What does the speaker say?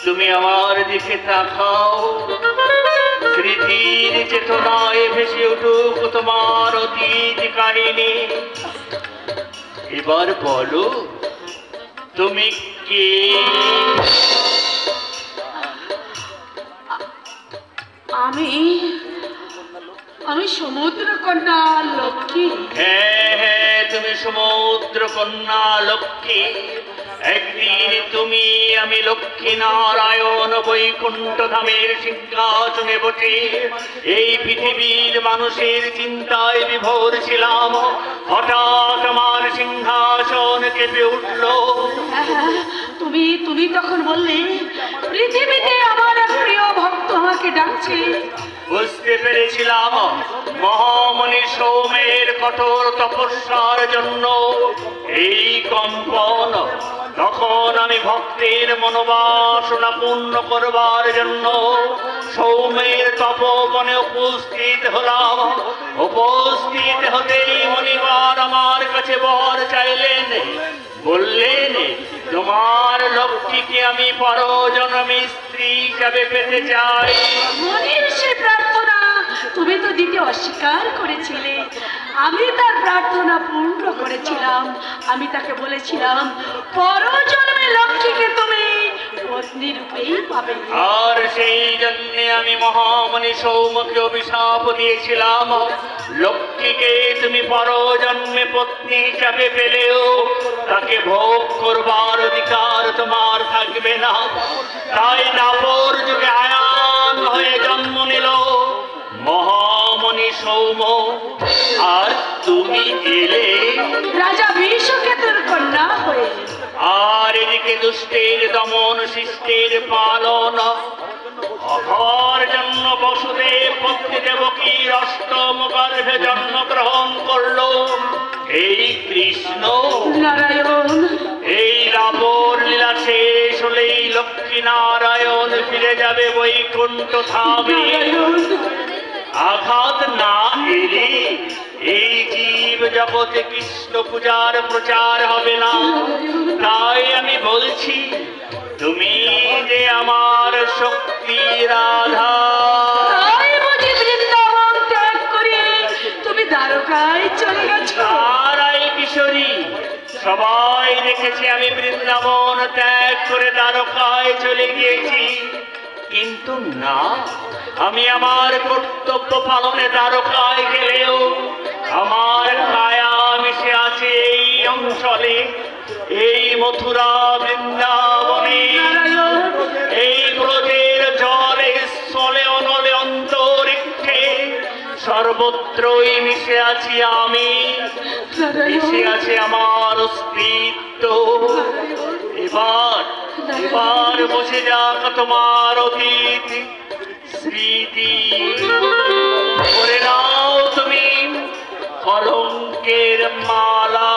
তুমি আমার দিকে তাকাও, স্মৃতির চেতনায় ভেসে উঠুক তোমার অতীত কাহিনী। এবার বলো তুমি কে? আমি সমুদ্র কন্যা লক্ষ্মী। হ্যাঁ হ্যাঁ, তুমি সমুদ্র কন্যা লক্ষ্মী। একদিন তুমি আমি লক্ষ্মী নারায়ণ বৈকুণ্ঠ ধামের সিংহাসনে বসে এই পৃথিবীর মানুষের চিন্তায় বিভোর ছিলাম। হঠাৎ আমার সিংহাসন কেঁপে উঠল। তুমি তখন বললে পৃথিবীতে আমার এক প্রিয় ভক্ত আমাকে ডাকছে। বুঝতে পেরেছিলাম মহামণি সৌমের কঠোর তপস্যার জন্য এই কম্পন। তখন আমি ভক্তের মনোবাসনা পূর্ণ করবার জন্য সৌমের তপবনে উপস্থিত হলাম। উপস্থিত হতেই মণিবার আমার কাছে বর চাইলেন, বললেন তোমার লক্ষ্মীকে আমি পরজন্মে স্ত্রী হিসাবে পেতে চাই। মনের সে প্রার্থনা তুমি তো দিতে অস্বীকার করেছিলে। আমি তার প্রার্থনা পূর্ণ করেছিলাম। আমি তাকে বলেছিলাম পরজন্মে লক্ষ্মীকে তুমি পত্নী রূপেই পাবে। আর সেই জন্যে আমি মহামণি সৌমকে অভিশাপ দিয়েছিলাম, লক্ষ্মীকে তুমি পরজন্মে পত্নী হিসাবে পেলেও তাকে ভোগ করবার অধিকার তোমার থাকবে না। তাই দাপর যুগে আয়ান হয়ে জন্ম নিল মহামণি সৌম, আর তুমি এলে রাজা বিষকেতুর কন্যা হয়ে। আর এদিকে দুষ্টের দমন, শিষ্টের পালন। অঘর জন্য বসুদেব পত্নী দেবকীর অষ্টম গর্ভে জন্মগ্রহণ করলো এই কৃষ্ণ নারায়ণ। এই রাবণ লীলা শেষ হলেই লক্ষ্মী নারায়ণ ফিরে যাবে বৈকুণ্ঠ ধামে। আঘাত না এলে এই জীব জগতে কৃষ্ণ পূজার প্রচার হবে না। তাই আমি বলছি তুমি যে আমার শক্তির আধার। তাই বুঝি বৃন্দাবন ত্যাগ করে তুমি দ্বারকায় চলে গেছো? তারাই কিশোরী, সবাই দেখেছে আমি বৃন্দাবন ত্যাগ করে দ্বারকায় চলে গিয়েছি, কিন্তু না, আমি আমার কর্তব্য পালনে দ্বারকায় গেলেও আমার কায়া মিশে আছে এই অঞ্চলে, এই মথুরা বৃন্দাবনে, এই ব্রজের জলে স্থলে অনলে অন্তরিক্ষে সর্বত্রই মিশে আছি আমি, মিশে আছে আমার অস্তিত্ব। এবার বসে যাক তোমার অতীত স্মৃতি, করে নাও তুমি কলঙ্কের মালা।